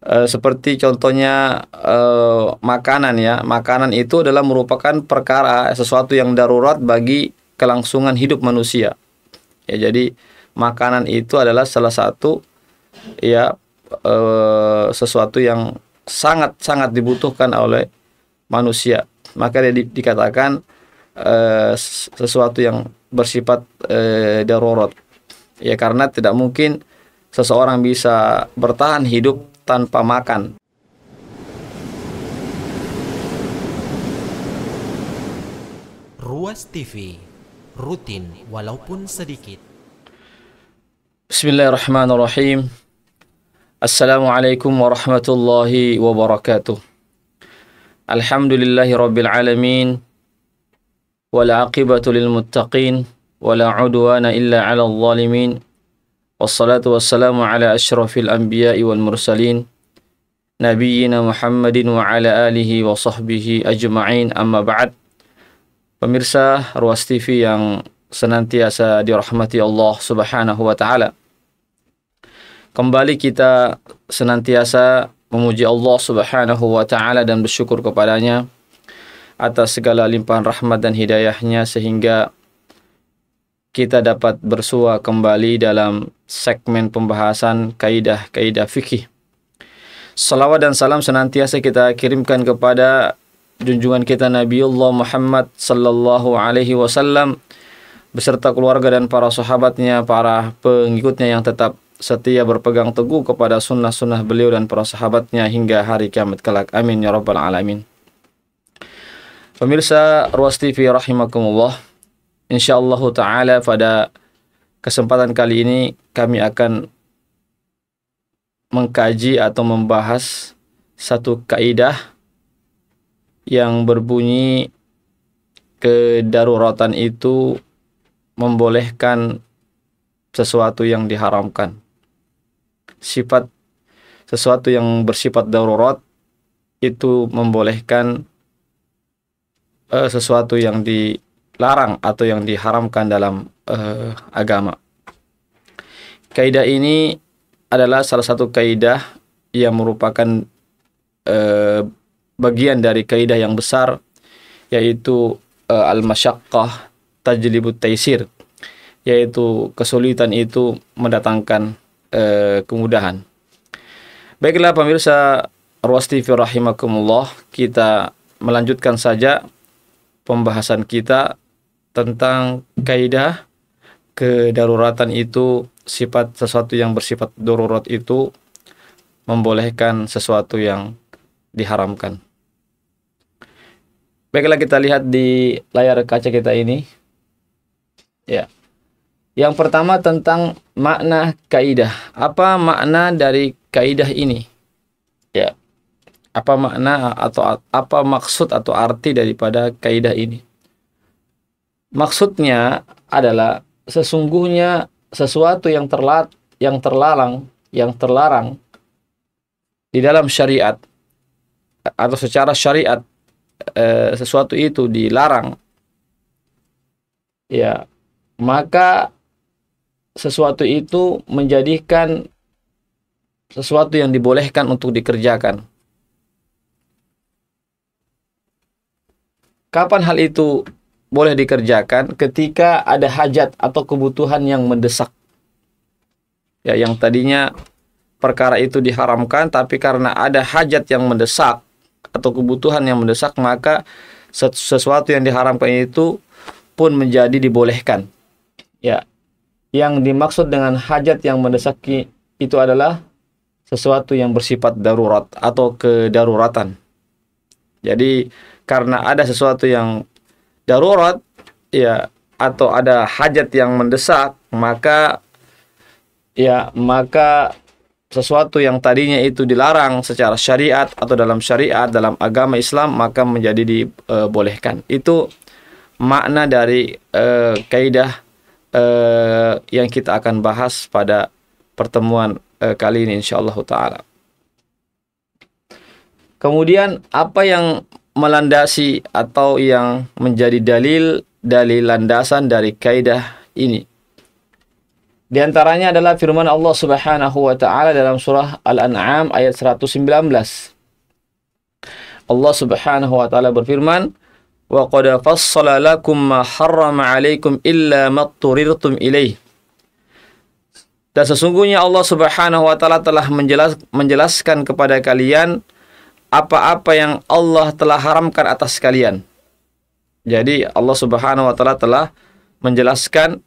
Seperti contohnya makanan ya. Makanan itu adalah merupakan perkara sesuatu yang darurat bagi kelangsungan hidup manusia. Ya, jadi makanan itu adalah salah satu ya sesuatu yang sangat-sangat dibutuhkan oleh manusia. Maka dia dikatakan sesuatu yang bersifat darurat. Ya, karena tidak mungkin seseorang bisa bertahan hidup tanpa makan. Ruas TV, rutin walaupun sedikit. Bismillahirrahmanirrahim. Assalamualaikum warahmatullahi wabarakatuh. Alhamdulillahi rabbil alamin. Wal aqibatu lil muttaqin. Wala udwana illa ala zalimin. Wassalatu wassalamu ala asyrafil anbiya'i wal mursalin. Nabiyyina Muhammadin wa ala alihi wa sahbihi ajma'in, amma ba'd. Pemirsa Ruas TV yang senantiasa dirahmati Allah Subhanahu wa taala. Kembali kita senantiasa memuji Allah Subhanahu wa taala dan bersyukur kepadanya atas segala limpahan rahmat dan hidayahnya sehingga kita dapat bersua kembali dalam segmen pembahasan kaidah-kaidah fikih. Salawat dan salam senantiasa kita kirimkan kepada junjungan kita Nabiullah Muhammad sallallahu alaihi wasallam beserta keluarga dan para sahabatnya, para pengikutnya yang tetap setia berpegang teguh kepada sunnah-sunnah beliau dan para sahabatnya hingga hari kiamat kelak. Amin ya rabbal alamin. Pemirsa Ruas TV rahimakumullah, insyaallah ta'ala pada kesempatan kali ini kami akan mengkaji atau membahas satu kaidah yang berbunyi kedaruratan itu membolehkan sesuatu yang diharamkan. Sifat sesuatu yang bersifat darurat itu membolehkan sesuatu yang dilarang atau yang diharamkan dalam agama. Kaidah ini adalah salah satu kaidah yang merupakan bagian dari kaidah yang besar, yaitu al-masyaqqah tajlibut taisir, yaitu kesulitan itu mendatangkan kemudahan. Baiklah pemirsa Ruas TV rahimakumullah, kita melanjutkan saja pembahasan kita tentang kaidah kedaruratan itu, sifat sesuatu yang bersifat darurat itu membolehkan sesuatu yang diharamkan. Baiklah, kita lihat di layar kaca kita ini. Ya. Yang pertama tentang makna kaidah. Apa makna dari kaidah ini? Ya. Apa makna atau apa maksud atau arti daripada kaidah ini? Maksudnya adalah sesungguhnya sesuatu yang terlarang di dalam syariat atau secara syariat, sesuatu itu dilarang, ya, maka sesuatu itu menjadikan sesuatu yang dibolehkan untuk dikerjakan. Kapan hal itu boleh dikerjakan? Ketika ada hajat atau kebutuhan yang mendesak. Ya, yang tadinya perkara itu diharamkan, tapi karena ada hajat yang mendesak atau kebutuhan yang mendesak, maka sesuatu yang diharamkan itu pun menjadi dibolehkan. Ya, yang dimaksud dengan hajat yang mendesak itu adalah sesuatu yang bersifat darurat atau kedaruratan. Jadi karena ada sesuatu yang darurat, ya, atau ada hajat yang mendesak, maka sesuatu yang tadinya itu dilarang secara syariat atau dalam syariat, dalam agama Islam, maka menjadi dibolehkan. Itu makna dari kaidah yang kita akan bahas pada pertemuan kali ini insyaallah ta'ala. Kemudian apa yang melandasi atau yang menjadi dalil landasan dari kaidah ini? Di antaranya adalah firman Allah Subhanahu wa taala dalam surah Al-An'am ayat 119. Allah Subhanahu wa taala berfirman, "Wa qad fassala lakum ma harrama 'alaikum illa ma turirtum ilaih." Dan sesungguhnya Allah Subhanahu wa taala telah menjelaskan kepada kalian apa-apa yang Allah telah haramkan atas kalian. Jadi Allah Subhanahu wa taala telah menjelaskan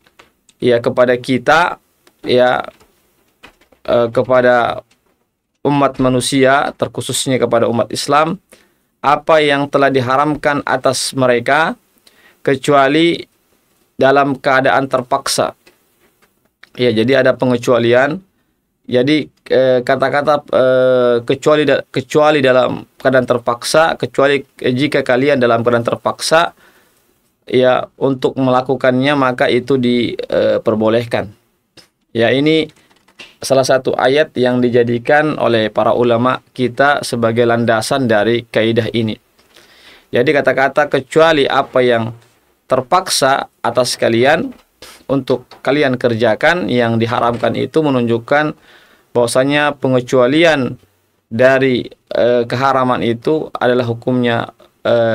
ya kepada kita, ya kepada umat manusia, terkhususnya kepada umat Islam, apa yang telah diharamkan atas mereka kecuali dalam keadaan terpaksa. Ya, jadi ada pengecualian. Jadi kata-kata kecuali dalam keadaan terpaksa, kecuali jika kalian dalam keadaan terpaksa, ya untuk melakukannya maka itu diperbolehkan. Ya, ini salah satu ayat yang dijadikan oleh para ulama kita sebagai landasan dari kaidah ini. Jadi kata-kata kecuali apa yang terpaksa atas kalian untuk kalian kerjakan yang diharamkan itu menunjukkan bahwasanya pengecualian dari keharaman itu adalah hukumnya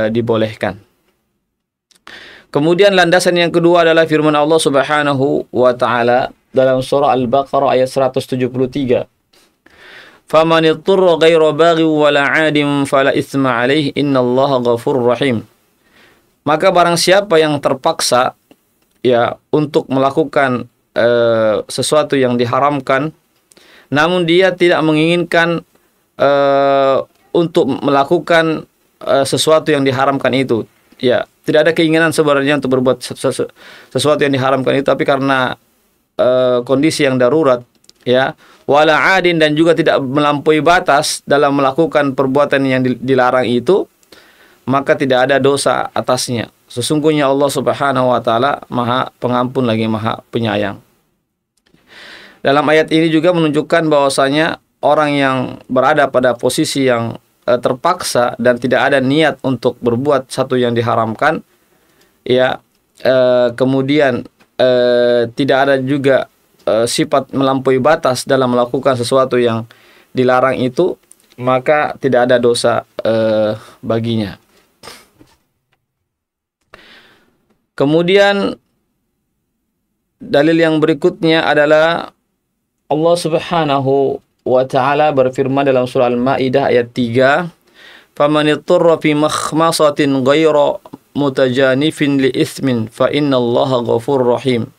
dibolehkan. Kemudian landasan yang kedua adalah firman Allah Subhanahu wa taala dalam surah Al-Baqarah ayat 173. "Faman ittara ghaira baghi wala 'adin fala itsma 'alaihi innallaha ghafurur rahim." Maka barang siapa yang terpaksa ya untuk melakukan sesuatu yang diharamkan, namun dia tidak menginginkan untuk melakukan sesuatu yang diharamkan itu, ya tidak ada keinginan sebenarnya untuk berbuat sesuatu yang diharamkan itu, tapi karena kondisi yang darurat, ya, wala adin, dan juga tidak melampaui batas dalam melakukan perbuatan yang dilarang itu, maka tidak ada dosa atasnya. Sesungguhnya Allah Subhanahu wa taala Maha Pengampun lagi Maha Penyayang. Dalam ayat ini juga menunjukkan bahwasanya orang yang berada pada posisi yang terpaksa dan tidak ada niat untuk berbuat satu yang diharamkan, ya, kemudian tidak ada juga sifat melampaui batas dalam melakukan sesuatu yang dilarang itu, maka tidak ada dosa baginya. Kemudian dalil yang berikutnya adalah Allah Subhanahu wa ta'ala berfirman dalam surah Al-Maidah ayat 3, "Faman ittara fi makhmasatin ghaira mutajanifin li itsmin fa innallaha ghafurur rahim."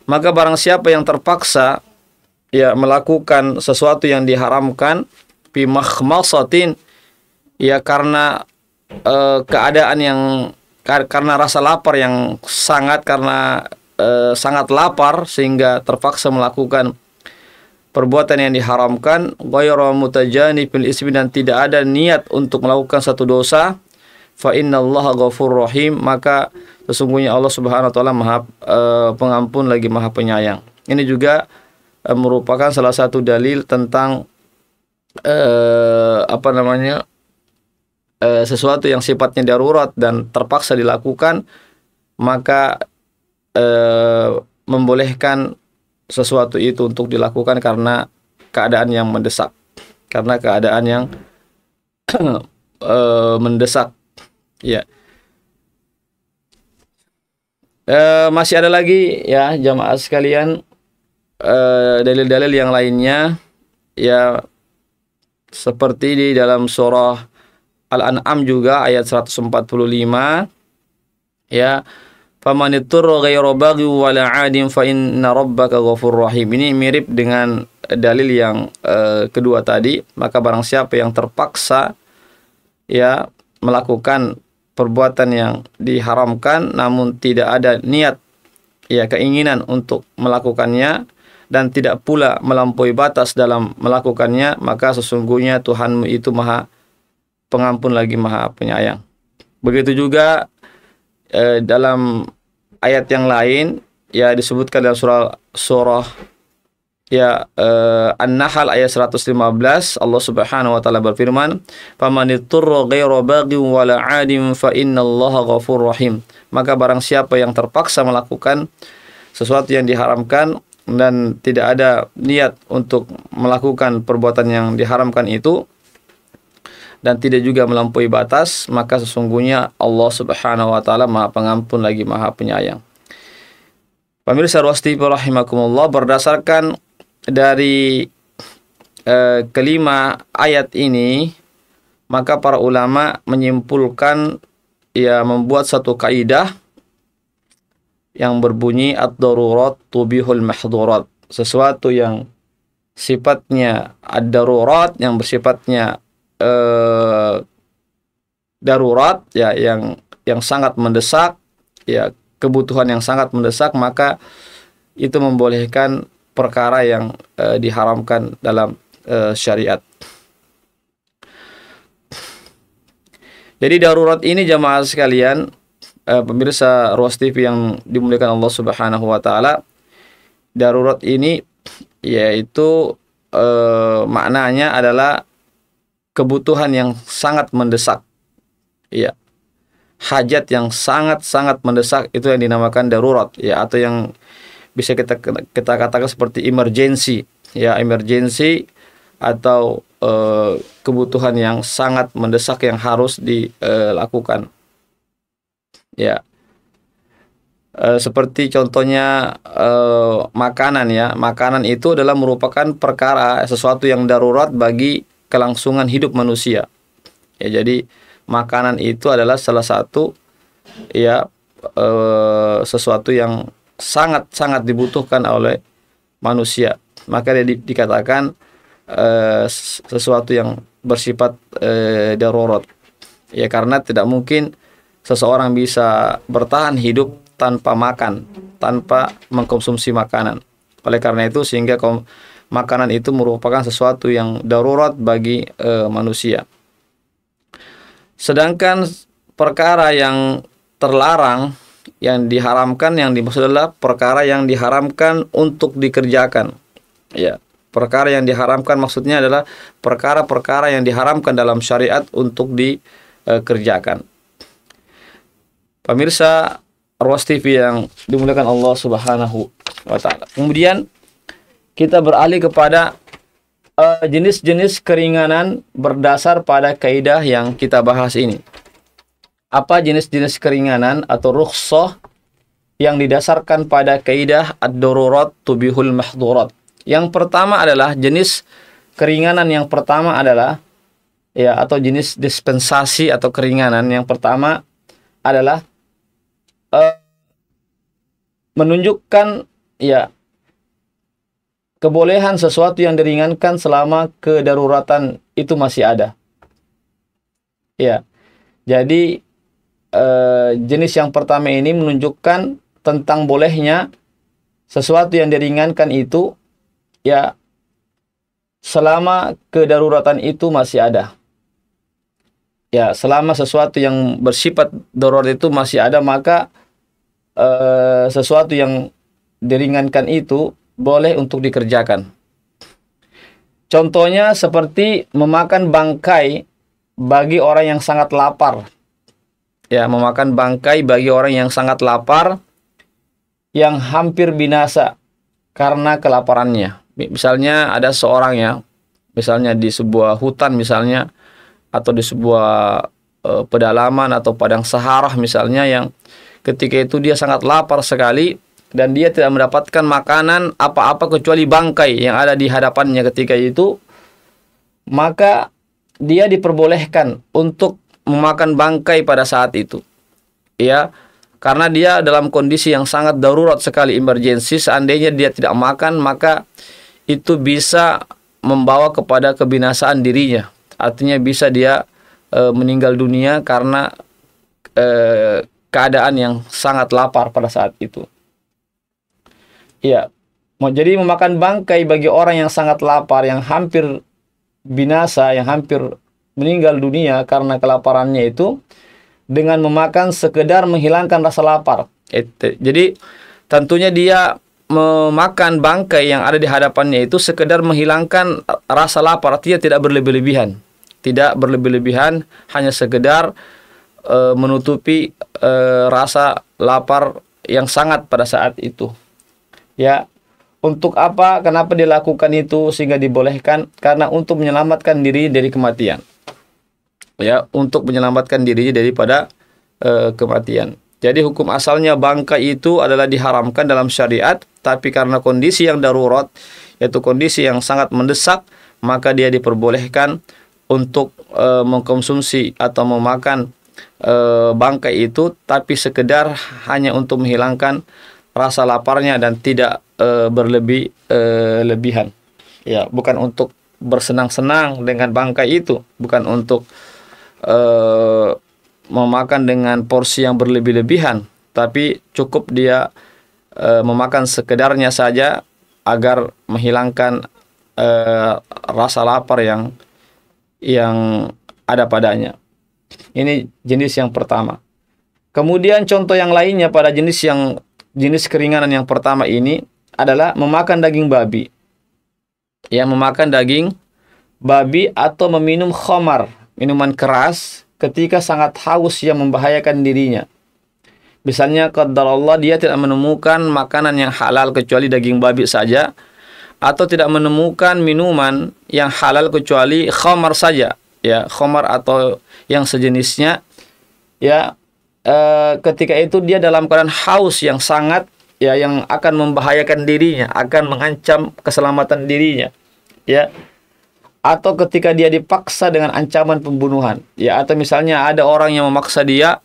Maka barang siapa yang terpaksa ya melakukan sesuatu yang diharamkan, fi makhmasatin, ya karena keadaan yang karena rasa lapar yang sangat lapar sehingga terpaksa melakukan perbuatan yang diharamkan, ghairu mutajanifil ismi, dan tidak ada niat untuk melakukan satu dosa, fa innallaha ghafurur rahim, maka sesungguhnya Allah Subhanahu wa taala Maha Pengampun lagi Maha Penyayang. Ini juga merupakan salah satu dalil tentang sesuatu yang sifatnya darurat dan terpaksa dilakukan, maka membolehkan sesuatu itu untuk dilakukan karena keadaan yang mendesak, karena keadaan yang mendesak, ya. Masih ada lagi ya jamaah sekalian dalil-dalil yang lainnya, ya, seperti di dalam surah Al-An'am juga ayat 145, ya, "Faman ittara ghairu baghi wala 'adin fa inna rabbaka ghafurur rahim." Ini mirip dengan dalil yang kedua tadi. Maka barang siapa yang terpaksa ya melakukan perbuatan yang diharamkan namun tidak ada niat, ya, keinginan untuk melakukannya, dan tidak pula melampaui batas dalam melakukannya, maka sesungguhnya Tuhanmu itu Maha Pengampun lagi Maha Penyayang. Begitu juga dalam ayat yang lain, ya, disebutkan dalam surah ya An-Nahl ayat 115, Allah Subhanahu wa taala berfirman, "Faman ittara ghairu baghin wala 'adin fa innallaha ghafurur rahim." Maka barang siapa yang terpaksa melakukan sesuatu yang diharamkan, dan tidak ada niat untuk melakukan perbuatan yang diharamkan itu dan tidak juga melampaui batas, maka sesungguhnya Allah Subhanahu wa taala Maha Pengampun lagi Maha Penyayang. Pemirsa Ruas TV rahimakumullah, berdasarkan dari kelima ayat ini, maka para ulama menyimpulkan, ya, membuat satu kaidah yang berbunyi ad-darurat tubihul mahdhurat. Sesuatu yang sifatnya ad-darurat, yang bersifatnya darurat, ya, yang sangat mendesak, ya, kebutuhan yang sangat mendesak, maka itu membolehkan perkara yang diharamkan dalam syariat. Jadi darurat ini jamaah sekalian, pemirsa Ruas TV yang dimuliakan Allah Subhanahu wa taala, darurat ini yaitu maknanya adalah kebutuhan yang sangat mendesak. Ya. Hajat yang sangat-sangat mendesak, itu yang dinamakan darurat, ya, atau yang bisa kita katakan seperti emergency, ya, emergency atau kebutuhan yang sangat mendesak yang harus dilakukan. Ya. Seperti contohnya makanan, ya. Makanan itu adalah merupakan perkara sesuatu yang darurat bagi kelangsungan hidup manusia. Ya, jadi makanan itu adalah salah satu, ya, sesuatu yang sangat-sangat dibutuhkan oleh manusia. Maka dia dikatakan sesuatu yang bersifat darurat. Ya, karena tidak mungkin seseorang bisa bertahan hidup tanpa makan, tanpa mengkonsumsi makanan. Oleh karena itu sehingga makanan itu merupakan sesuatu yang darurat bagi manusia. Sedangkan perkara yang terlarang, yang diharamkan, yang dimaksud adalah perkara yang diharamkan untuk dikerjakan. Ya, perkara yang diharamkan maksudnya adalah perkara-perkara yang diharamkan dalam syariat untuk dikerjakan. Pemirsa Ruas TV yang dimuliakan Allah Subhanahu wa taala. Kemudian kita beralih kepada jenis-jenis keringanan berdasar pada kaidah yang kita bahas ini. Apa jenis-jenis keringanan atau rukhsah yang didasarkan pada kaidah ad-darurat tubihul mahdhurat? Yang pertama adalah jenis keringanan yang pertama adalah, ya, atau jenis dispensasi atau keringanan yang pertama adalah menunjukkan, ya, kebolehan sesuatu yang diringankan selama kedaruratan itu masih ada. Ya. Jadi jenis yang pertama ini menunjukkan tentang bolehnya sesuatu yang diringankan itu, ya, selama kedaruratan itu masih ada. Ya, selama sesuatu yang bersifat darurat itu masih ada, maka sesuatu yang diringankan itu boleh untuk dikerjakan. Contohnya seperti memakan bangkai bagi orang yang sangat lapar. Ya, memakan bangkai bagi orang yang sangat lapar, yang hampir binasa karena kelaparannya. Misalnya ada seorang, ya, misalnya di sebuah hutan misalnya, atau di sebuah pedalaman atau padang Sahara misalnya, yang ketika itu dia sangat lapar sekali dan dia tidak mendapatkan makanan apa-apa kecuali bangkai yang ada di hadapannya ketika itu, maka dia diperbolehkan untuk memakan bangkai pada saat itu. Ya, karena dia dalam kondisi yang sangat darurat sekali, emergency. Seandainya dia tidak makan, maka itu bisa membawa kepada kebinasaan dirinya. Artinya bisa dia meninggal dunia karena keadaan yang sangat lapar pada saat itu. Ya, jadi memakan bangkai bagi orang yang sangat lapar, yang hampir binasa, yang hampir meninggal dunia karena kelaparannya itu, dengan memakan sekedar menghilangkan rasa lapar. Jadi tentunya dia memakan bangkai yang ada di hadapannya itu sekedar menghilangkan rasa lapar, artinya tidak berlebih-lebihan. Tidak berlebih-lebihan, hanya sekedar menutupi rasa lapar yang sangat pada saat itu. Ya, Untuk apa? Kenapa dia lakukan itu sehingga dibolehkan? Karena untuk menyelamatkan diri dari kematian. Ya, untuk menyelamatkan dirinya daripada kematian. Jadi hukum asalnya bangkai itu adalah diharamkan dalam syariat, tapi karena kondisi yang darurat, yaitu kondisi yang sangat mendesak, maka dia diperbolehkan untuk mengkonsumsi atau memakan bangkai itu, tapi sekedar hanya untuk menghilangkan rasa laparnya dan tidak berlebihan. Ya, bukan untuk bersenang-senang dengan bangkai itu, bukan untuk memakan dengan porsi yang berlebih-lebihan, tapi cukup dia memakan sekedarnya saja agar menghilangkan rasa lapar yang ada padanya. Ini jenis yang pertama. Kemudian contoh yang lainnya pada jenis keringanan yang pertama ini adalah memakan daging babi. Ya, memakan daging babi atau meminum khamar, minuman keras ketika sangat haus yang membahayakan dirinya. Misalnya qadarullah dia tidak menemukan makanan yang halal kecuali daging babi saja, atau tidak menemukan minuman yang halal kecuali khamar saja, ya, khamar atau yang sejenisnya. Ya, ketika itu dia dalam keadaan haus yang sangat, ya, yang akan membahayakan dirinya, akan mengancam keselamatan dirinya, ya. Atau ketika dia dipaksa dengan ancaman pembunuhan, ya, atau misalnya ada orang yang memaksa dia,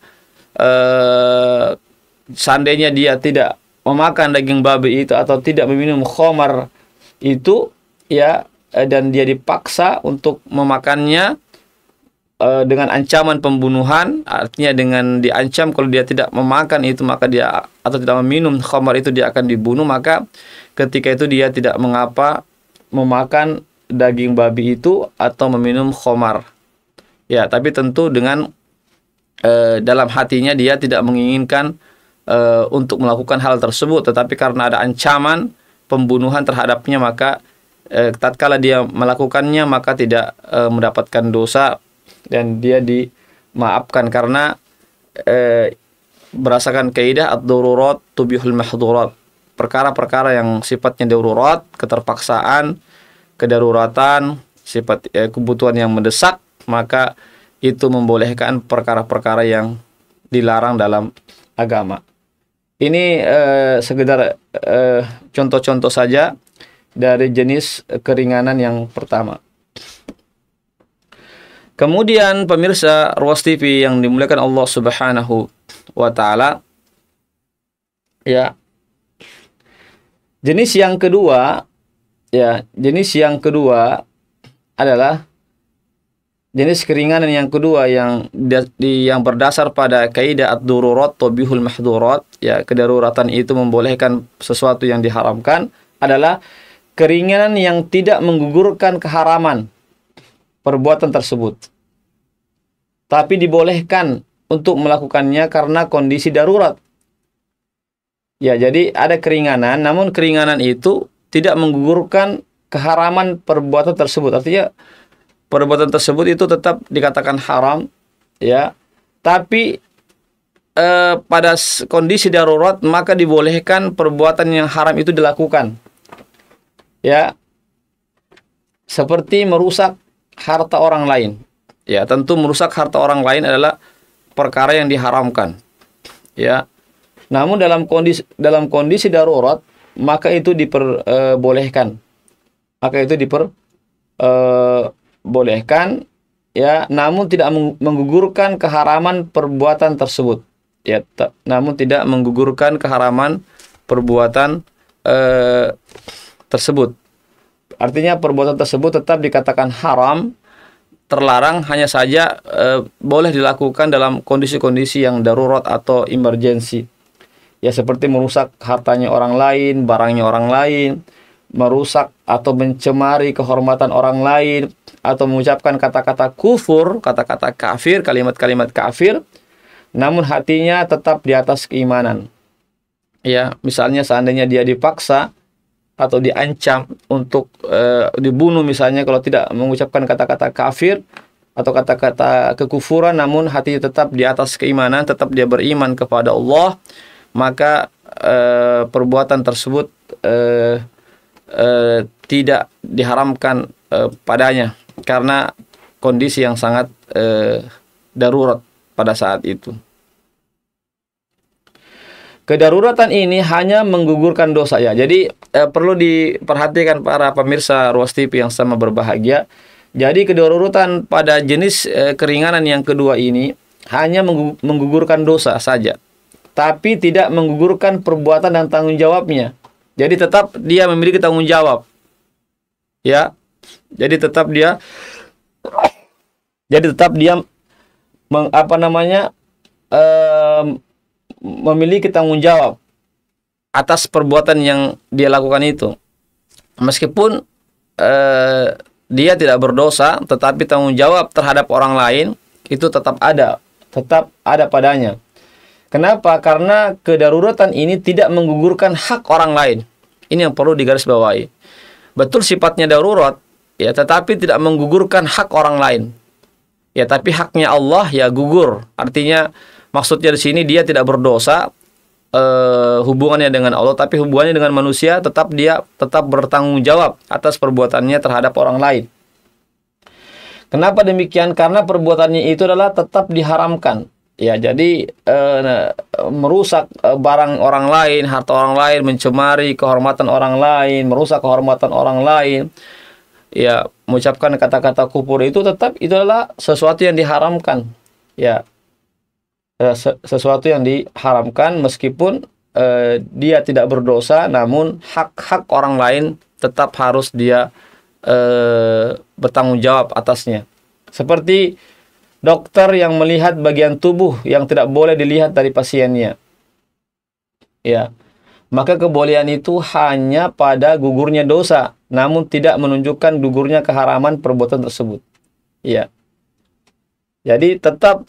seandainya dia tidak memakan daging babi itu atau tidak meminum khamar itu, ya, dan dia dipaksa untuk memakannya dengan ancaman pembunuhan, artinya dengan diancam kalau dia tidak memakan itu maka dia, atau tidak meminum khamar itu, dia akan dibunuh, maka ketika itu dia tidak mengapa memakan daging babi itu atau meminum khamar. Ya, tapi tentu dengan dalam hatinya dia tidak menginginkan untuk melakukan hal tersebut, tetapi karena ada ancaman pembunuhan terhadapnya, maka tatkala dia melakukannya maka tidak mendapatkan dosa dan dia dimaafkan karena berdasarkan kaidah ad-darurat tubihul mahdhurat. Perkara-perkara yang sifatnya darurat, keterpaksaan, kedaruratan, sifat kebutuhan yang mendesak, maka itu membolehkan perkara-perkara yang dilarang dalam agama. Ini sekedar contoh-contoh saja dari jenis keringanan yang pertama. Kemudian pemirsa Ruas TV yang dimuliakan Allah Subhanahu wa taala, ya. Jenis yang kedua adalah jenis keringanan yang kedua yang berdasar pada kaidah ad-darurat tubihul mahdhurat, ya, kedaruratan itu membolehkan sesuatu yang diharamkan, adalah keringanan yang tidak menggugurkan keharaman perbuatan tersebut, tapi dibolehkan untuk melakukannya karena kondisi darurat. Ya, jadi ada keringanan, namun keringanan itu tidak menggugurkan keharaman perbuatan tersebut. Artinya perbuatan tersebut itu tetap dikatakan haram, ya, tapi pada kondisi darurat maka dibolehkan perbuatan yang haram itu dilakukan, ya, seperti merusak harta orang lain. Ya, tentu merusak harta orang lain adalah perkara yang diharamkan, ya. Namun dalam kondisi darurat maka itu diperbolehkan. Maka itu diperbolehkan, ya, namun tidak menggugurkan keharaman perbuatan tersebut. Ya, namun tidak menggugurkan keharaman perbuatan tersebut. Artinya perbuatan tersebut tetap dikatakan haram, terlarang, hanya saja boleh dilakukan dalam kondisi-kondisi yang darurat atau emergensi. Ya, seperti merusak hartanya orang lain, barangnya orang lain, merusak atau mencemari kehormatan orang lain, atau mengucapkan kata-kata kufur, kata-kata kafir, kalimat-kalimat kafir, namun hatinya tetap di atas keimanan. Ya, misalnya seandainya dia dipaksa atau diancam untuk dibunuh misalnya kalau tidak mengucapkan kata-kata kafir atau kata-kata kekufuran, namun hatinya tetap di atas keimanan, tetap dia beriman kepada Allah, maka perbuatan tersebut tidak diharamkan padanya karena kondisi yang sangat darurat pada saat itu. Kedaruratan ini hanya menggugurkan dosa ya. Jadi perlu diperhatikan para pemirsa Ruas TV yang sama berbahagia. Jadi kedaruratan pada jenis keringanan yang kedua ini hanya menggugurkan dosa saja, tapi tidak menggugurkan perbuatan dan tanggung jawabnya. Jadi tetap dia memiliki tanggung jawab. Ya. Jadi tetap dia memiliki tanggung jawab atas perbuatan yang dia lakukan itu. Meskipun dia tidak berdosa, tetapi tanggung jawab terhadap orang lain itu tetap ada padanya. Kenapa? Karena kedaruratan ini tidak menggugurkan hak orang lain. Ini yang perlu digarisbawahi. Betul sifatnya darurat, ya, tetapi tidak menggugurkan hak orang lain. Ya, tapi haknya Allah ya gugur. Artinya maksudnya di sini dia tidak berdosa hubungannya dengan Allah, tapi hubungannya dengan manusia dia tetap bertanggung jawab atas perbuatannya terhadap orang lain. Kenapa demikian? Karena perbuatannya itu adalah tetap diharamkan. Ya, jadi merusak barang orang lain, harta orang lain, mencemari kehormatan orang lain, merusak kehormatan orang lain. Ya, mengucapkan kata-kata kufur itu adalah sesuatu yang diharamkan. Ya. Sesuatu yang diharamkan meskipun dia tidak berdosa, namun hak-hak orang lain tetap harus dia bertanggung jawab atasnya. Seperti dokter yang melihat bagian tubuh yang tidak boleh dilihat dari pasiennya. Ya. Maka kebolehan itu hanya pada gugurnya dosa, namun tidak menunjukkan gugurnya keharaman perbuatan tersebut. Ya. Jadi tetap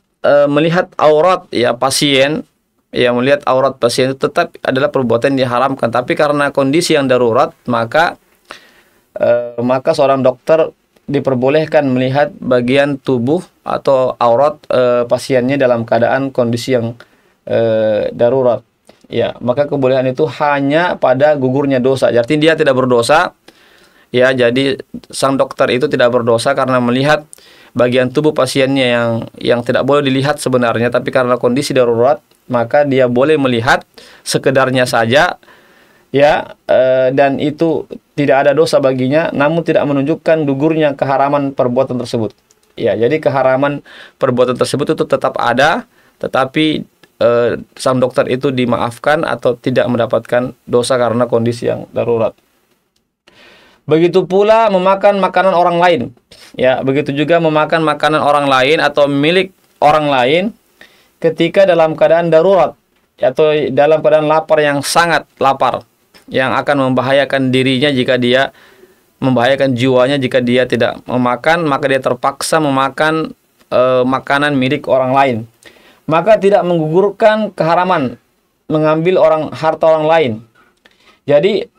melihat aurat ya pasien, ya melihat aurat pasien itu tetap adalah perbuatan yang diharamkan. Tapi karena kondisi yang darurat, maka seorang dokter diperbolehkan melihat bagian tubuh atau aurat pasiennya dalam keadaan kondisi yang darurat. Ya, maka kebolehan itu hanya pada gugurnya dosa. Jadi dia tidak berdosa. Ya, jadi sang dokter itu tidak berdosa karena melihat bagian tubuh pasiennya yang tidak boleh dilihat sebenarnya, tapi karena kondisi darurat, maka dia boleh melihat sekedarnya saja, ya, dan itu tidak ada dosa baginya, namun tidak menunjukkan gugurnya keharaman perbuatan tersebut. Ya, jadi keharaman perbuatan tersebut itu tetap ada, tetapi sang dokter itu dimaafkan atau tidak mendapatkan dosa karena kondisi yang darurat. Begitu pula memakan makanan orang lain. Ya, begitu juga memakan makanan orang lain atau milik orang lain ketika dalam keadaan darurat atau dalam keadaan lapar yang sangat lapar, yang akan membahayakan dirinya jika dia membahayakan jiwanya jika dia tidak memakan, maka dia terpaksa memakan makanan milik orang lain. Maka tidak menggugurkan keharaman mengambil harta orang lain. Jadi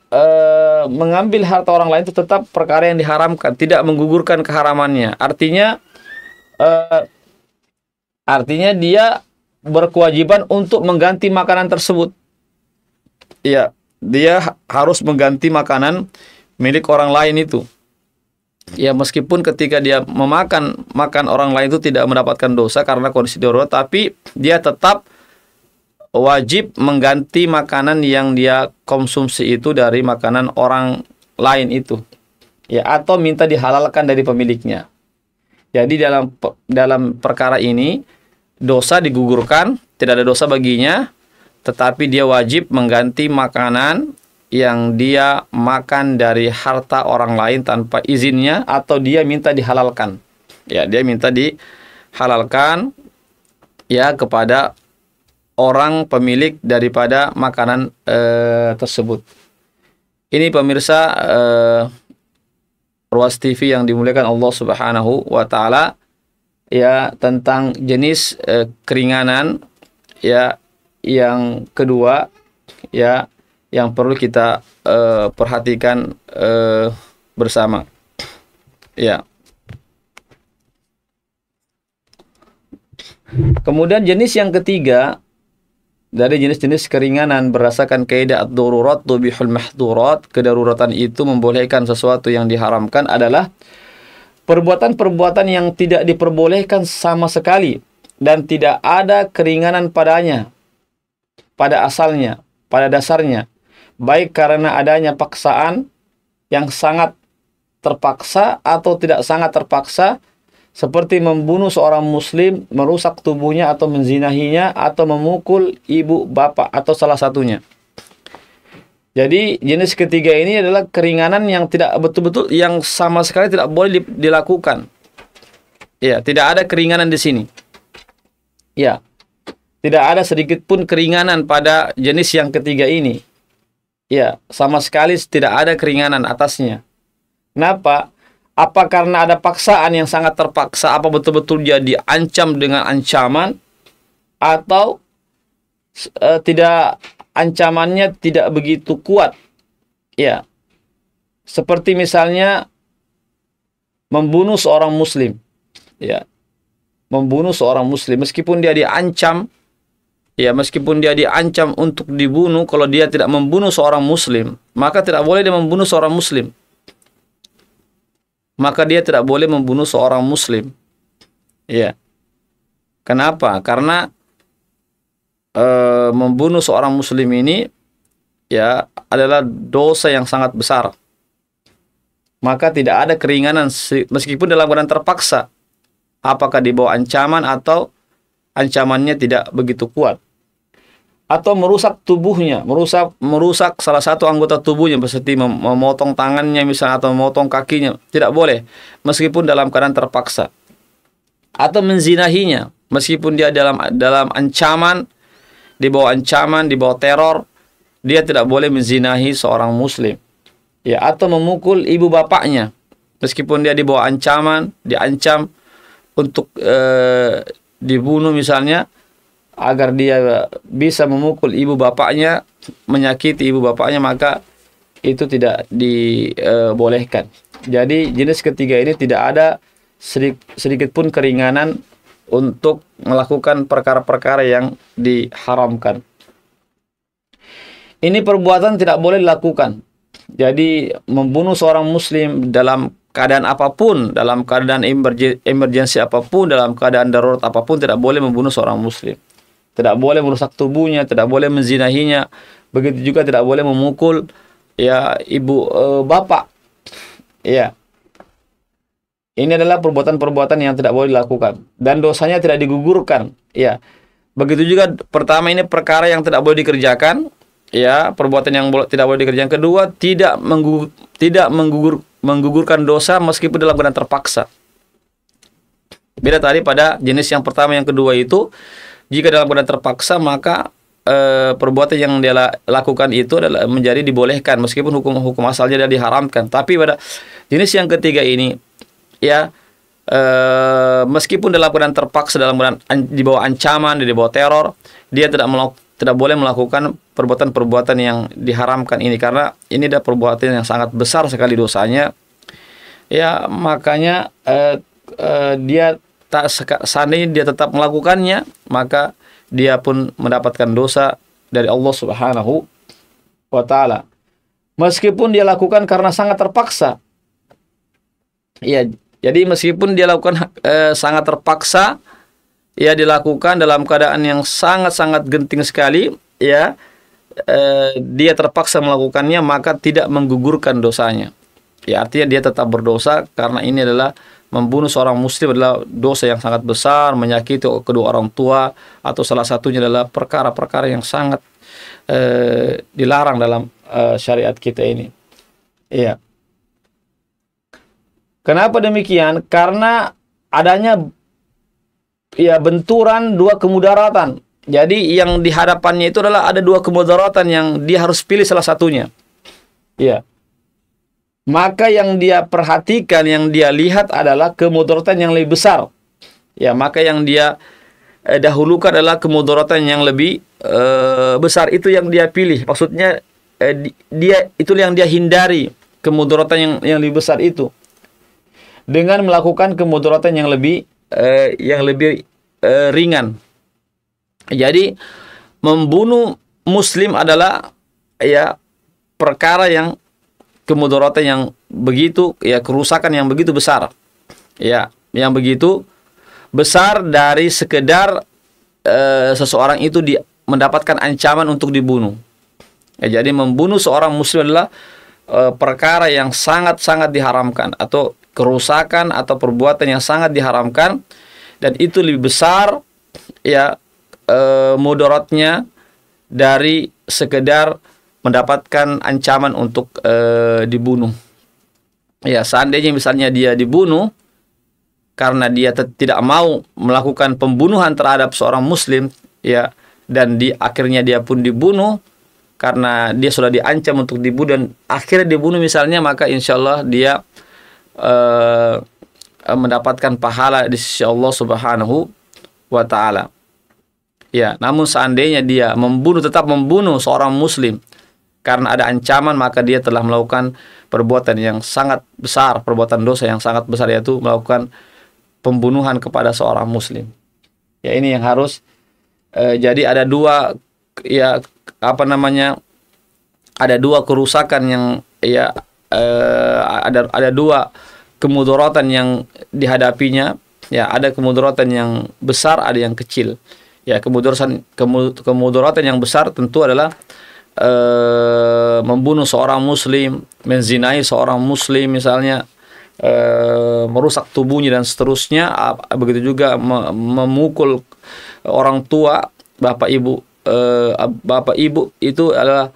mengambil harta orang lain itu tetap perkara yang diharamkan, tidak menggugurkan keharamannya. Artinya dia berkewajiban untuk mengganti makanan tersebut. Ya, dia harus mengganti makanan milik orang lain itu. Ya, meskipun ketika dia makan orang lain itu tidak mendapatkan dosa karena kondisi darurat, tapi dia tetap wajib mengganti makanan yang dia konsumsi itu dari makanan orang lain itu. Ya, atau minta dihalalkan dari pemiliknya. Jadi dalam perkara ini dosa digugurkan, tidak ada dosa baginya, tetapi dia wajib mengganti makanan yang dia makan dari harta orang lain tanpa izinnya atau dia minta dihalalkan. Ya, dia minta dihalalkan ya kepada orang pemilik daripada makanan tersebut. Ini pemirsa Ruas TV yang dimuliakan Allah Subhanahu wa taala, ya, tentang jenis keringanan ya yang kedua ya yang perlu kita perhatikan bersama. Ya. Kemudian jenis yang ketiga dari jenis-jenis keringanan berdasarkan kaidah ad-darurat tubihul mahdhurat. Kedaruratan itu membolehkan sesuatu yang diharamkan adalah perbuatan-perbuatan yang tidak diperbolehkan sama sekali dan tidak ada keringanan padanya, pada asalnya, pada dasarnya, baik karena adanya paksaan yang sangat terpaksa atau tidak sangat terpaksa, seperti membunuh seorang muslim, merusak tubuhnya atau menzinahinya, atau memukul ibu bapak atau salah satunya. Jadi jenis ketiga ini adalah keringanan yang tidak betul-betul, yang sama sekali tidak boleh dilakukan. Ya, tidak ada keringanan di sini. Ya, tidak ada sedikit pun keringanan pada jenis yang ketiga ini. Ya, sama sekali tidak ada keringanan atasnya. Kenapa? Apa karena ada paksaan yang sangat terpaksa? Apa betul-betul dia diancam dengan ancaman? Atau tidak, ancamannya tidak begitu kuat? Ya, seperti misalnya membunuh seorang muslim. Ya, membunuh seorang muslim meskipun dia diancam, ya, meskipun dia diancam untuk dibunuh, kalau dia tidak membunuh seorang muslim, maka tidak boleh dia membunuh seorang muslim. Maka dia tidak boleh membunuh seorang muslim. Ya. Kenapa? Karena membunuh seorang muslim ini, ya, adalah dosa yang sangat besar. Maka tidak ada keringanan meskipun dalam keadaan terpaksa. Apakah di bawah ancaman atau ancamannya tidak begitu kuat. Atau merusak tubuhnya, merusak salah satu anggota tubuhnya, seperti memotong tangannya misalnya, atau memotong kakinya, tidak boleh meskipun dalam keadaan terpaksa. Atau menzinahinya meskipun dia dalam ancaman, di bawah ancaman, di bawah teror, dia tidak boleh menzinahi seorang muslim. Ya, atau memukul ibu bapaknya meskipun dia di bawah ancaman, diancam untuk dibunuh misalnya, agar dia bisa memukul ibu bapaknya, menyakiti ibu bapaknya, maka itu tidak dibolehkan. Jadi jenis ketiga ini tidak ada sedikit pun keringanan untuk melakukan perkara-perkara yang diharamkan. Ini perbuatan tidak boleh dilakukan. Jadi membunuh seorang muslim dalam keadaan apapun, dalam keadaan emergensi apapun, dalam keadaan darurat apapun, tidak boleh membunuh seorang muslim. Tidak boleh merusak tubuhnya, tidak boleh menzinahinya. Begitu juga tidak boleh memukul, ya, ibu bapak. Ya. Ini adalah perbuatan-perbuatan yang tidak boleh dilakukan dan dosanya tidak digugurkan. Ya. Begitu juga pertama, ini perkara yang tidak boleh dikerjakan, ya, perbuatan yang tidak boleh dikerjakan. Kedua, tidak menggugurkan dosa meskipun dalam keadaan terpaksa. Beda tadi pada jenis yang pertama, yang kedua itu, jika dalam keadaan terpaksa, maka perbuatan yang dia lakukan itu adalah menjadi dibolehkan meskipun hukum asalnya dia diharamkan. Tapi pada jenis yang ketiga ini, ya, meskipun dalam keadaan terpaksa, dalam keadaan di bawah ancaman, di bawah teror, dia tidak boleh melakukan perbuatan-perbuatan yang diharamkan ini, karena ini adalah perbuatan yang sangat besar sekali dosanya. Ya, makanya dia seandainya dia tetap melakukannya, maka dia pun mendapatkan dosa dari Allah Subhanahu wa ta'ala. Meskipun dia lakukan karena sangat terpaksa. Ya, jadi meskipun dia lakukan sangat terpaksa, ya, dilakukan dalam keadaan yang sangat-sangat genting sekali, ya, dia terpaksa melakukannya, maka tidak menggugurkan dosanya. Ya, artinya dia tetap berdosa, karena ini adalah membunuh seorang muslim adalah dosa yang sangat besar, menyakiti kedua orang tua, atau salah satunya adalah perkara-perkara yang sangat dilarang dalam syariat kita ini. Iya. Kenapa demikian? Karena adanya, ya, benturan dua kemudaratan. Jadi yang di hadapannya itu adalah ada dua kemudaratan yang dia harus pilih salah satunya. Iya. Maka yang dia perhatikan, yang dia lihat adalah kemudaratan yang lebih besar. Ya, maka yang dia dahulukan adalah kemudaratan yang lebih besar. Itu yang dia pilih. Maksudnya itu yang dia hindari, kemudaratan yang lebih besar itu, dengan melakukan kemudaratan yang lebih ringan. Jadi membunuh muslim adalah ya perkara yang kemudaratan yang begitu, ya kerusakan yang begitu besar, ya yang begitu besar dari sekedar seseorang itu mendapatkan ancaman untuk dibunuh. Ya, jadi membunuh seorang muslim adalah perkara yang sangat-sangat diharamkan, atau kerusakan atau perbuatan yang sangat diharamkan, dan itu lebih besar ya mudaratnya dari sekedar mendapatkan ancaman untuk dibunuh. Ya, seandainya misalnya dia dibunuh karena dia tidak mau melakukan pembunuhan terhadap seorang muslim, ya, dan akhirnya dia pun dibunuh karena dia sudah diancam untuk dibunuh dan akhirnya dibunuh misalnya, maka insya Allah dia mendapatkan pahala di sisi Allah Subhanahu wa Ta'ala. Ya, namun seandainya dia tetap membunuh seorang muslim karena ada ancaman, maka dia telah melakukan perbuatan yang sangat besar, perbuatan dosa yang sangat besar, yaitu melakukan pembunuhan kepada seorang muslim. Ya, ini yang harus jadi ada dua, ya ada dua kerusakan yang ada dua kemudaratan yang dihadapinya. Ya, ada kemudaratan yang besar, ada yang kecil. Ya, kemudaratan yang besar tentu adalah membunuh seorang muslim, menzinai seorang muslim misalnya, merusak tubuhnya dan seterusnya. Begitu juga memukul orang tua, bapak ibu itu adalah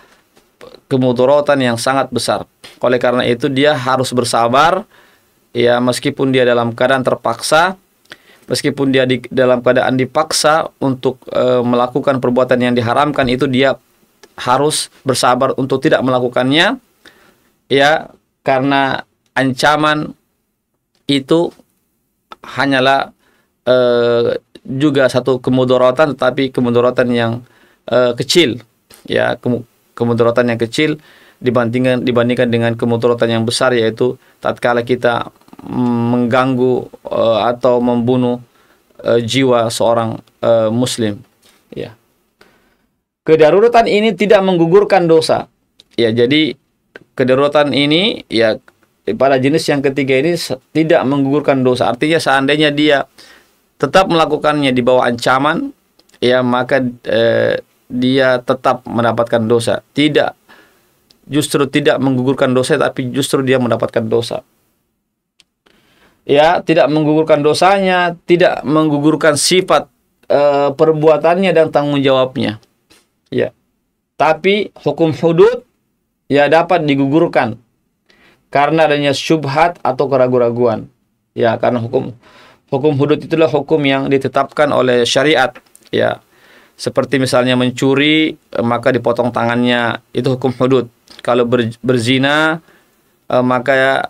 kemudaratan yang sangat besar. Oleh karena itu dia harus bersabar, ya, meskipun dia dalam keadaan terpaksa, meskipun dia dalam keadaan dipaksa untuk melakukan perbuatan yang diharamkan, itu dia harus bersabar untuk tidak melakukannya, ya, karena ancaman itu hanyalah juga satu kemudaratan, tetapi kemudaratan yang kecil, ya, kemudaratan yang kecil dibandingkan dengan kemudaratan yang besar, yaitu tatkala kita mengganggu atau membunuh jiwa seorang muslim. Ya, kedaruratan ini tidak menggugurkan dosa. Ya, jadi kedaruratan ini, ya, pada jenis yang ketiga ini tidak menggugurkan dosa. Artinya seandainya dia tetap melakukannya di bawah ancaman, ya, maka dia tetap mendapatkan dosa. Justru tidak menggugurkan dosa, tapi justru dia mendapatkan dosa. Ya, tidak menggugurkan dosanya, tidak menggugurkan sifat perbuatannya dan tanggung jawabnya. Ya, tapi hukum hudud, ya, dapat digugurkan karena adanya syubhat atau keraguan-raguan. Ya, karena hukum hudud itulah hukum yang ditetapkan oleh syariat. Ya, seperti misalnya mencuri, maka dipotong tangannya, itu hukum hudud. Kalau berzina, maka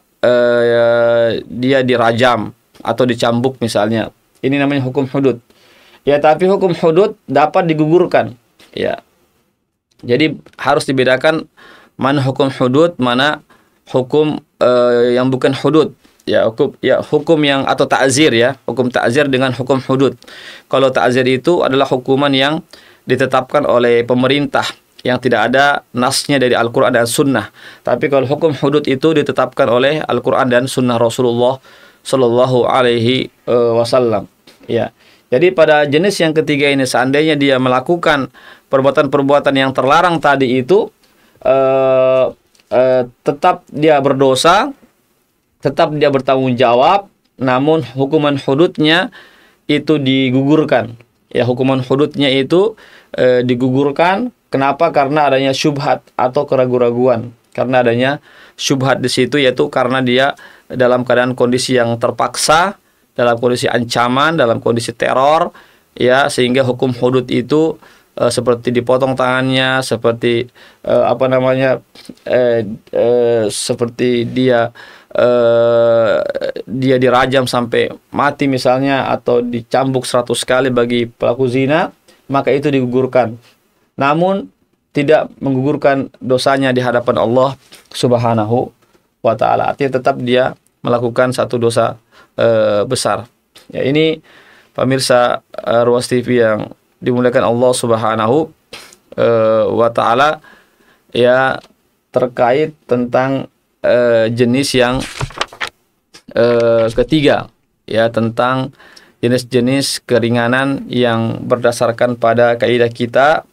dia dirajam atau dicambuk misalnya. Ini namanya hukum hudud. Ya, tapi hukum hudud dapat digugurkan. Ya, jadi harus dibedakan mana hukum hudud, mana hukum yang bukan hudud. Ya, hukum yang atau ta'zir, ya, hukum ta'zir dengan hukum hudud. Kalau ta'zir itu adalah hukuman yang ditetapkan oleh pemerintah yang tidak ada nasnya dari Al-Quran dan Sunnah. Tapi kalau hukum hudud itu ditetapkan oleh Al-Quran dan Sunnah Rasulullah Sallallahu Alaihi Wasallam. Ya, jadi pada jenis yang ketiga ini, seandainya dia melakukan perbuatan-perbuatan yang terlarang tadi itu, tetap dia berdosa, tetap dia bertanggung jawab, namun hukuman hududnya itu digugurkan. Ya, hukuman hududnya itu digugurkan. Kenapa? Karena adanya syubhat atau keraguan-raguan. Karena adanya syubhat di situ, yaitu karena dia dalam keadaan kondisi yang terpaksa, dalam kondisi ancaman, dalam kondisi teror, ya, sehingga hukum hudud itu seperti dipotong tangannya, seperti seperti dia dirajam sampai mati misalnya, atau dicambuk 100 kali bagi pelaku zina, maka itu digugurkan. Namun tidak menggugurkan dosanya di hadapan Allah Subhanahu wa Ta'ala. Artinya tetap dia melakukan satu dosa besar. Ya, ini pemirsa Ruas TV yang dimuliakan Allah Subhanahu wa taala ya terkait tentang jenis yang ketiga, ya, tentang jenis-jenis keringanan yang berdasarkan pada kaidah kita,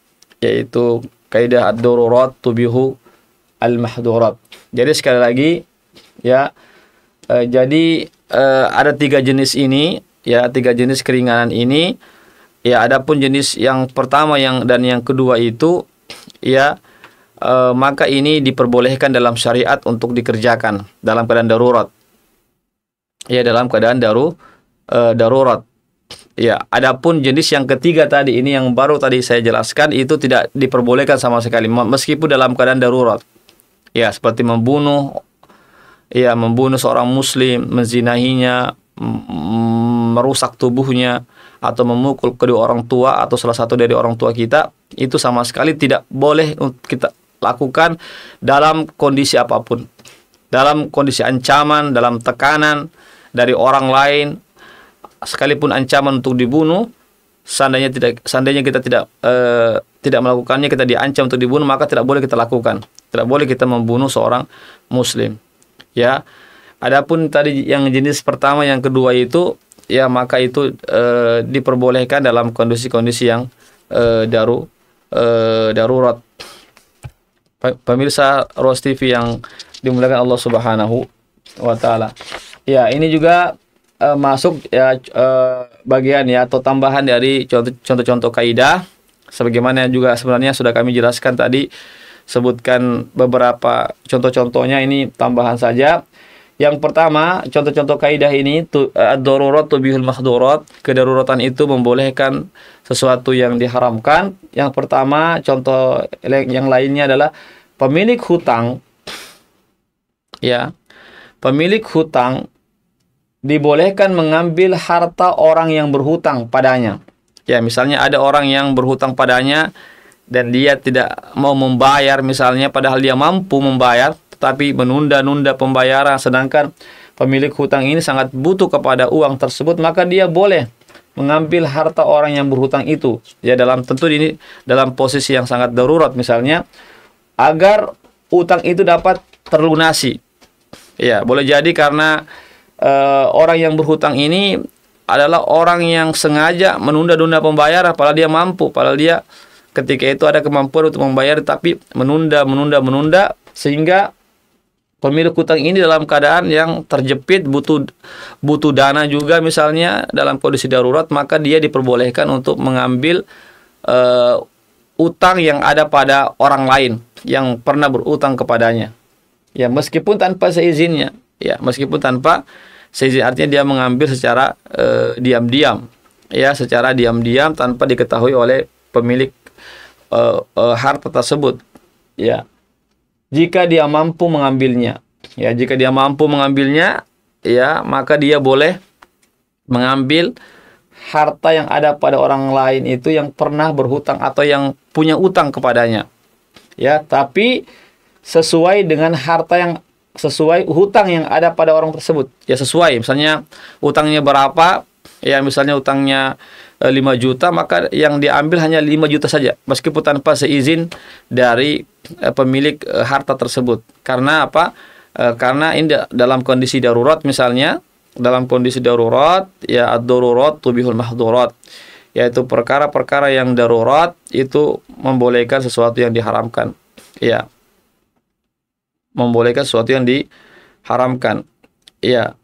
yaitu kaidah ad-darurat tubihu al-mahdurat. Jadi sekali lagi ya, jadi ada tiga jenis ini, ya, tiga jenis keringanan ini. Ya, adapun jenis yang pertama dan yang kedua itu, ya, maka ini diperbolehkan dalam syariat untuk dikerjakan dalam keadaan darurat. Ya, dalam keadaan darurat. Ya, adapun jenis yang ketiga tadi ini yang baru tadi saya jelaskan itu tidak diperbolehkan sama sekali meskipun dalam keadaan darurat. Ya, seperti membunuh seorang muslim, menzinahinya, merusak tubuhnya, atau memukul kedua orang tua atau salah satu dari orang tua kita, itu sama sekali tidak boleh kita lakukan dalam kondisi apapun. Dalam kondisi ancaman, dalam tekanan dari orang lain, sekalipun ancaman untuk dibunuh, seandainya kita tidak melakukannya, kita diancam untuk dibunuh, maka tidak boleh kita lakukan. Tidak boleh kita membunuh seorang muslim. Ya. Adapun tadi yang jenis pertama, yang kedua itu, ya, maka itu diperbolehkan dalam kondisi-kondisi yang darurat. Pemirsa Ruas TV yang dimuliakan Allah Subhanahu wa taala. Ya, ini juga masuk ya bagian ya atau tambahan dari contoh-contoh kaidah, sebagaimana juga sebenarnya sudah kami jelaskan tadi, sebutkan beberapa contoh-contohnya, ini tambahan saja. Yang pertama, contoh-contoh kaidah ini, ad-darurat tubihul mahdurat, kedaruratan itu membolehkan sesuatu yang diharamkan. Yang pertama, contoh yang lainnya adalah pemilik hutang, ya, pemilik hutang dibolehkan mengambil harta orang yang berhutang padanya. Ya, misalnya ada orang yang berhutang padanya dan dia tidak mau membayar misalnya, padahal dia mampu membayar, tetapi menunda-nunda pembayaran, sedangkan pemilik hutang ini sangat butuh kepada uang tersebut, maka dia boleh mengambil harta orang yang berhutang itu. Ya, tentu ini dalam posisi yang sangat darurat, misalnya agar utang itu dapat terlunasi. Ya, boleh jadi karena orang yang berhutang ini adalah orang yang sengaja menunda-nunda pembayaran, padahal dia mampu, padahal dia ketika itu ada kemampuan untuk membayar, tapi menunda, sehingga pemilik hutang ini dalam keadaan yang terjepit, butuh dana juga misalnya dalam kondisi darurat, maka dia diperbolehkan untuk mengambil utang yang ada pada orang lain yang pernah berutang kepadanya. Ya, meskipun tanpa seizinnya. Ya, meskipun tanpa seizin, artinya dia mengambil secara diam-diam. Ya, secara diam-diam tanpa diketahui oleh pemilik harta tersebut. Ya. Jika dia mampu mengambilnya, ya, maka dia boleh mengambil harta yang ada pada orang lain itu yang pernah berhutang atau yang punya utang kepadanya. Ya, tapi sesuai dengan sesuai hutang yang ada pada orang tersebut. Ya, sesuai, misalnya utangnya berapa, ya, misalnya utangnya 5 juta, maka yang diambil hanya 5 juta saja, meskipun tanpa seizin dari pemilik harta tersebut. Karena apa? Karena ini dalam kondisi darurat, misalnya dalam kondisi darurat, ya, ad-darurat tubihul mahdurat, yaitu perkara-perkara yang darurat itu membolehkan sesuatu yang diharamkan. Ya, membolehkan sesuatu yang diharamkan. Ya,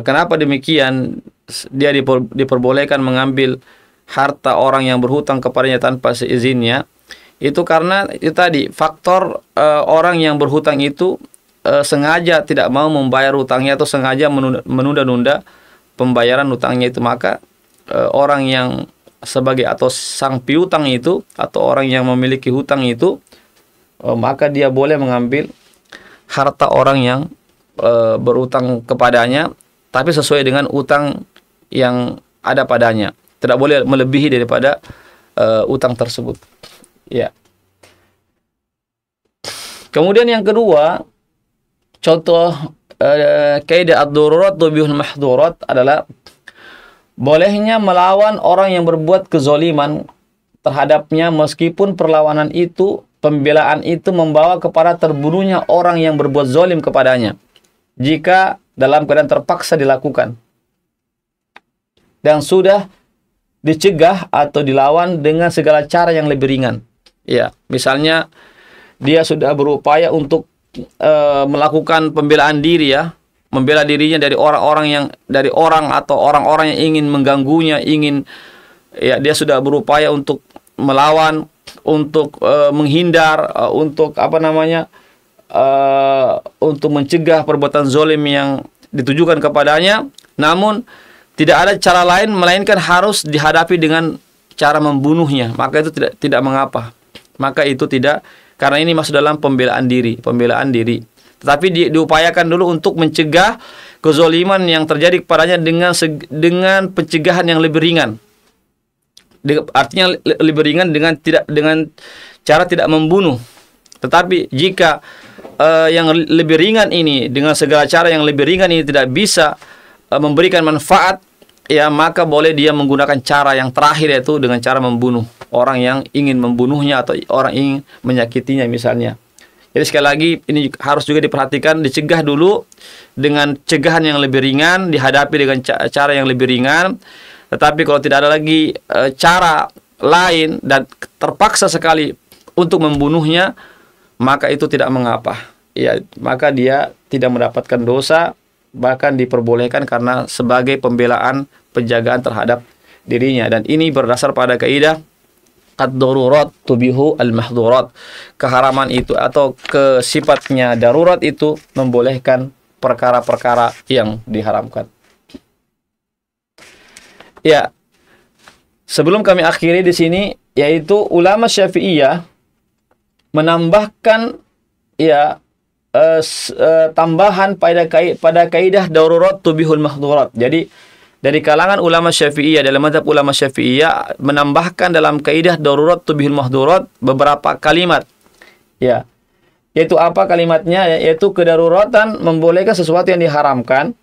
kenapa demikian? Dia diperbolehkan mengambil harta orang yang berhutang kepadanya tanpa seizinnya. Itu karena itu tadi faktor orang yang berhutang itu sengaja tidak mau membayar hutangnya atau sengaja menunda-nunda pembayaran hutangnya itu, maka orang yang sebagai atau sang piutang itu atau orang yang memiliki hutang itu, maka dia boleh mengambil harta orang yang berutang kepadanya, tapi sesuai dengan utang yang ada padanya. Tidak boleh melebihi daripada utang tersebut. Ya. Kemudian yang kedua, contoh kaidah ad-darurat tubihul mahdurat adalah bolehnya melawan orang yang berbuat kezoliman terhadapnya meskipun perlawanan itu, pembelaan itu membawa kepada terbunuhnya orang yang berbuat zalim kepadanya, jika dalam keadaan terpaksa dilakukan dan sudah dicegah atau dilawan dengan segala cara yang lebih ringan. Ya, misalnya dia sudah berupaya untuk melakukan pembelaan diri, ya, membela dirinya dari orang atau orang-orang yang ingin mengganggunya, ya, dia sudah berupaya untuk melawan, untuk menghindar, untuk untuk mencegah perbuatan zalim yang ditujukan kepadanya, namun tidak ada cara lain melainkan harus dihadapi dengan cara membunuhnya, maka itu tidak mengapa. Maka itu tidak, karena ini masuk dalam pembelaan diri. Tetapi diupayakan dulu untuk mencegah kezaliman yang terjadi kepadanya dengan pencegahan yang lebih ringan. Artinya lebih ringan dengan cara tidak membunuh. Tetapi jika yang lebih ringan ini, dengan segala cara yang lebih ringan ini tidak bisa memberikan manfaat, ya, maka boleh dia menggunakan cara yang terakhir, yaitu dengan cara membunuh orang yang ingin membunuhnya atau orang ingin menyakitinya misalnya. Jadi sekali lagi ini harus juga diperhatikan, dicegah dulu dengan cegahan yang lebih ringan, dihadapi dengan cara yang lebih ringan. Tetapi kalau tidak ada lagi cara lain dan terpaksa sekali untuk membunuhnya, maka itu tidak mengapa. Ya, maka dia tidak mendapatkan dosa, bahkan diperbolehkan karena sebagai pembelaan, penjagaan terhadap dirinya. Dan ini berdasar pada kaidah ad-darurat tubihu al-mahdhurat. Keharaman itu atau sifatnya darurat itu membolehkan perkara-perkara yang diharamkan. Ya, sebelum kami akhiri di sini, yaitu ulama Syafi'iyah menambahkan, ya, tambahan pada kaidah darurat tubihul mahdhurat. Jadi dari kalangan ulama Syafi'iyah, dalam mazhab ulama Syafi'iyah menambahkan dalam kaidah darurat tubihul mahdhurat beberapa kalimat. Ya. Yaitu apa kalimatnya? Yaitu kedaruratan membolehkan sesuatu yang diharamkan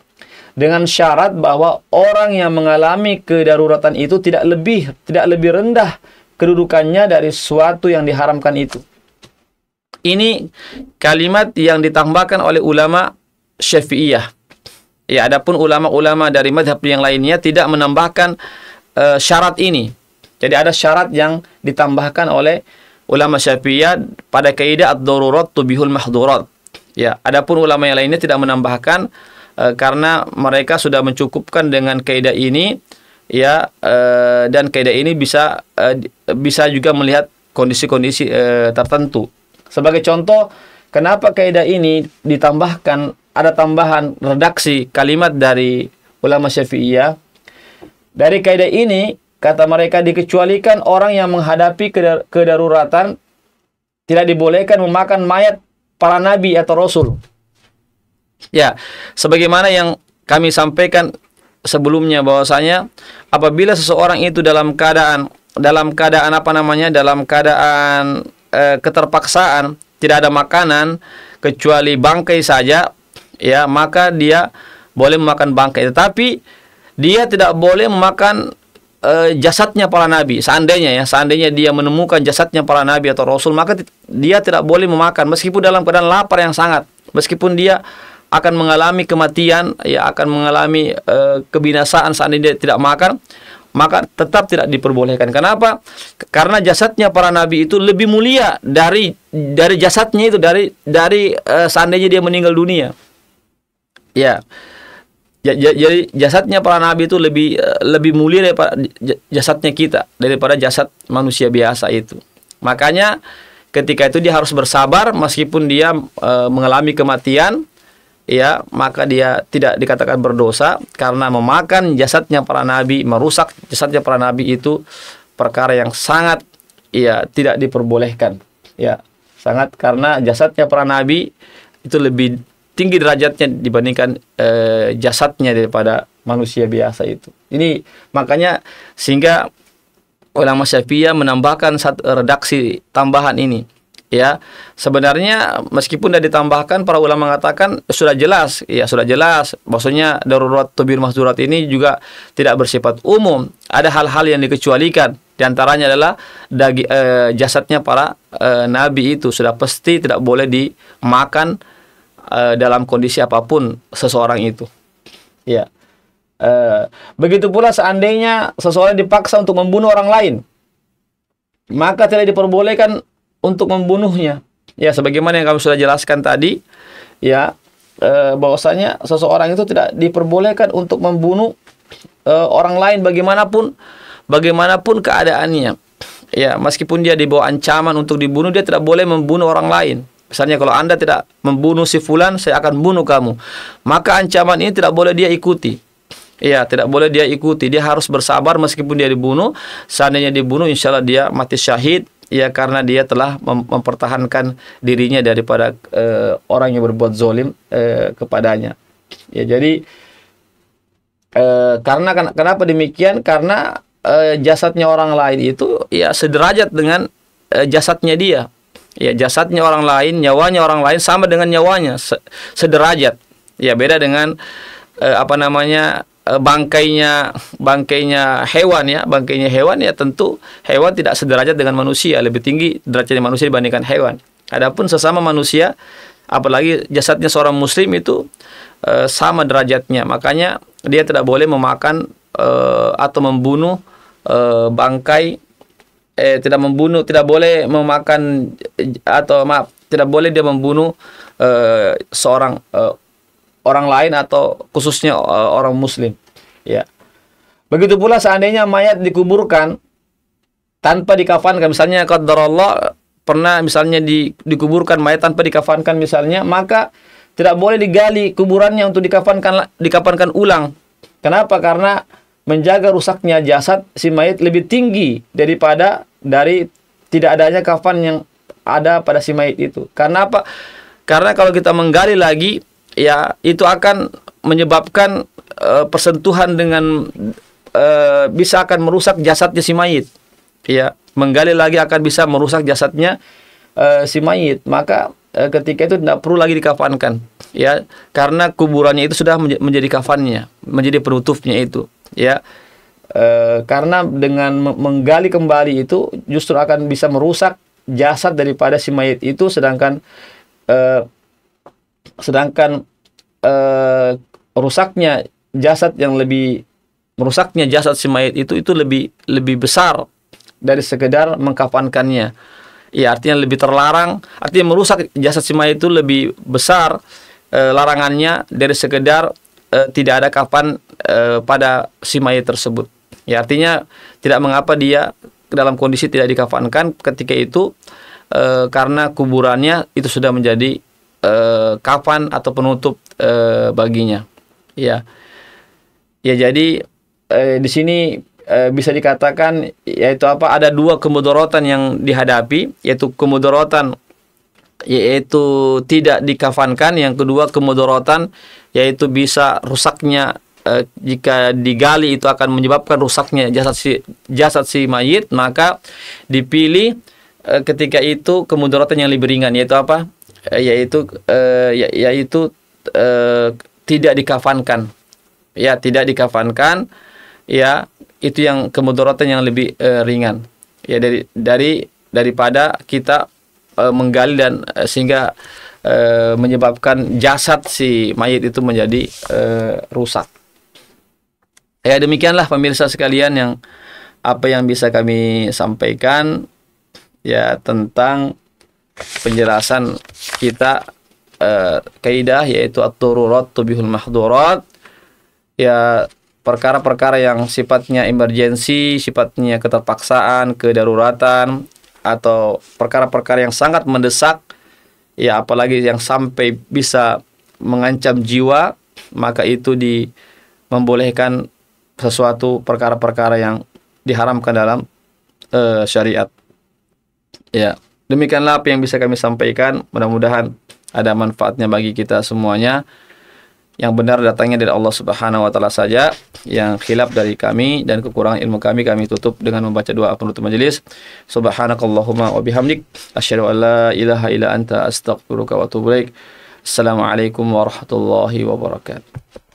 dengan syarat bahwa orang yang mengalami kedaruratan itu tidak lebih rendah kedudukannya dari sesuatu yang diharamkan itu. Ini kalimat yang ditambahkan oleh ulama Syafi'iyah. Ya, adapun ulama-ulama dari mazhab yang lainnya tidak menambahkan syarat ini. Jadi ada syarat yang ditambahkan oleh ulama Syafi'iyah pada kaidah ad-darurat tubihul mahdhurat. Ya, adapun ulama yang lainnya tidak menambahkan karena mereka sudah mencukupkan dengan kaidah ini, ya, dan kaidah ini bisa juga melihat kondisi-kondisi tertentu. Sebagai contoh, kenapa kaidah ini ditambahkan, ada tambahan redaksi kalimat dari ulama Syafi'iyah. Dari kaidah ini, kata mereka, dikecualikan orang yang menghadapi kedaruratan tidak dibolehkan memakan mayat para nabi atau rasul. Ya, sebagaimana yang kami sampaikan sebelumnya, bahwasanya apabila seseorang itu dalam keadaan keterpaksaan, tidak ada makanan kecuali bangkai saja, ya, maka dia boleh memakan bangkai, tetapi dia tidak boleh memakan jasadnya para nabi. Seandainya dia menemukan jasadnya para nabi atau rasul, maka dia tidak boleh memakan meskipun dalam keadaan lapar yang sangat, meskipun dia akan mengalami kematian, ya, akan mengalami kebinasaan seandainya dia tidak makan, maka tetap tidak diperbolehkan. Kenapa? Karena jasadnya para nabi itu lebih mulia dari jasadnya itu, dari seandainya dia meninggal dunia. Ya. Jadi jasadnya para nabi itu lebih mulia daripada jasadnya kita, daripada jasad manusia biasa itu. Makanya ketika itu dia harus bersabar meskipun dia mengalami kematian, ya, maka dia tidak dikatakan berdosa karena memakan jasadnya para nabi, merusak jasadnya para nabi itu perkara yang sangat, ya, tidak diperbolehkan. Ya, sangat, karena jasadnya para nabi itu lebih tinggi derajatnya dibandingkan jasadnya daripada manusia biasa itu. Ini makanya sehingga ulama Syafi'iyah menambahkan satu redaksi tambahan ini. Ya, sebenarnya meskipun sudah ditambahkan, para ulama mengatakan sudah jelas, ya, sudah jelas. Maksudnya darurat tubihul mahdzurat ini juga tidak bersifat umum. Ada hal-hal yang dikecualikan, Di antaranya adalah jasadnya para nabi itu sudah pasti tidak boleh dimakan dalam kondisi apapun seseorang itu. Ya. Begitu pula seandainya seseorang dipaksa untuk membunuh orang lain, maka tidak diperbolehkan untuk membunuhnya. Ya, sebagaimana yang kami sudah jelaskan tadi, ya, bahwasanya seseorang itu tidak diperbolehkan untuk membunuh orang lain bagaimanapun keadaannya. Ya, meskipun dia dibawa ancaman untuk dibunuh, dia tidak boleh membunuh orang lain. Misalnya kalau Anda tidak membunuh si fulan, saya akan bunuh kamu. Maka ancaman ini tidak boleh dia ikuti. Ya, tidak boleh dia ikuti. Dia harus bersabar meskipun dia dibunuh. Seandainya dibunuh, insya Allah dia mati syahid. Ya, karena dia telah mempertahankan dirinya daripada orang yang berbuat zolim kepadanya. Ya, jadi kenapa demikian? Karena jasadnya orang lain itu ya sederajat dengan jasadnya dia. Ya, jasadnya orang lain, nyawanya orang lain sama dengan nyawanya, sederajat. Ya, beda dengan bangkainya hewan ya. Bangkainya hewan ya tentu hewan tidak sederajat dengan manusia, lebih tinggi derajatnya manusia dibandingkan hewan. Adapun sesama manusia, apalagi jasadnya seorang muslim itu sama derajatnya. Makanya dia tidak boleh memakan atau membunuh tidak boleh memakan tidak boleh dia membunuh seorang orang lain atau khususnya orang muslim. Ya. Begitu pula seandainya mayat dikuburkan tanpa dikafankan, misalnya qadarullah pernah misalnya dikuburkan mayat tanpa dikafankan misalnya, maka tidak boleh digali kuburannya untuk dikafankan ulang. Kenapa? Karena menjaga rusaknya jasad si mayat lebih tinggi dari tidak adanya kafan yang ada pada si mayat itu. Karena apa? Karena kalau kita menggali lagi, ya itu akan menyebabkan persentuhan dengan bisa akan merusak jasadnya si mayit. Ya, menggali lagi akan bisa merusak jasadnya si mayit. Maka ketika itu tidak perlu lagi dikafankan. Ya, karena kuburannya itu sudah menjadi kafannya, menjadi penutupnya itu. Ya, karena dengan menggali kembali itu justru akan bisa merusak jasad daripada si mayit itu, sedangkan rusaknya jasad si mayit itu lebih besar dari sekedar mengkafankannya. Ya, artinya lebih terlarang, artinya merusak jasad si mayit itu lebih besar larangannya dari sekedar tidak ada kafan pada si mayit tersebut. Ya, artinya tidak mengapa dia dalam kondisi tidak dikafankan ketika itu karena kuburannya itu sudah menjadi kafan atau penutup baginya. Ya. Ya, jadi di sini bisa dikatakan yaitu apa? Ada dua kemudaratan yang dihadapi, yaitu kemudaratan yaitu tidak dikafankan, yang kedua kemudaratan yaitu bisa rusaknya jika digali itu akan menyebabkan rusaknya jasad si mayit, maka dipilih ketika itu kemudaratan yang lebih ringan, yaitu apa? Yaitu tidak dikafankan. Ya, tidak dikafankan, ya, itu yang kemudaratan yang lebih ringan. Ya, daripada kita menggali dan sehingga menyebabkan jasad si mayit itu menjadi rusak. Ya, demikianlah pemirsa sekalian apa yang bisa kami sampaikan ya tentang penjelasan kita kaidah yaitu at-darurat tubihul mahdhurat. Ya, perkara-perkara yang sifatnya emergensi, sifatnya keterpaksaan, kedaruratan, atau perkara-perkara yang sangat mendesak, ya apalagi yang sampai bisa mengancam jiwa, maka itu membolehkan sesuatu perkara-perkara yang diharamkan dalam syariat. Ya, demikianlah apa yang bisa kami sampaikan. Mudah-mudahan ada manfaatnya bagi kita semuanya. Yang benar datangnya dari Allah Subhanahu wa taala saja, yang khilaf dari kami dan kekurangan ilmu kami tutup dengan membaca doa penutup majelis. Subhanakallahumma wa bihamdik asyhadu an la ilaha illa anta astaghfiruka wa atubu ilaik. Assalamualaikum warahmatullahi wabarakatuh.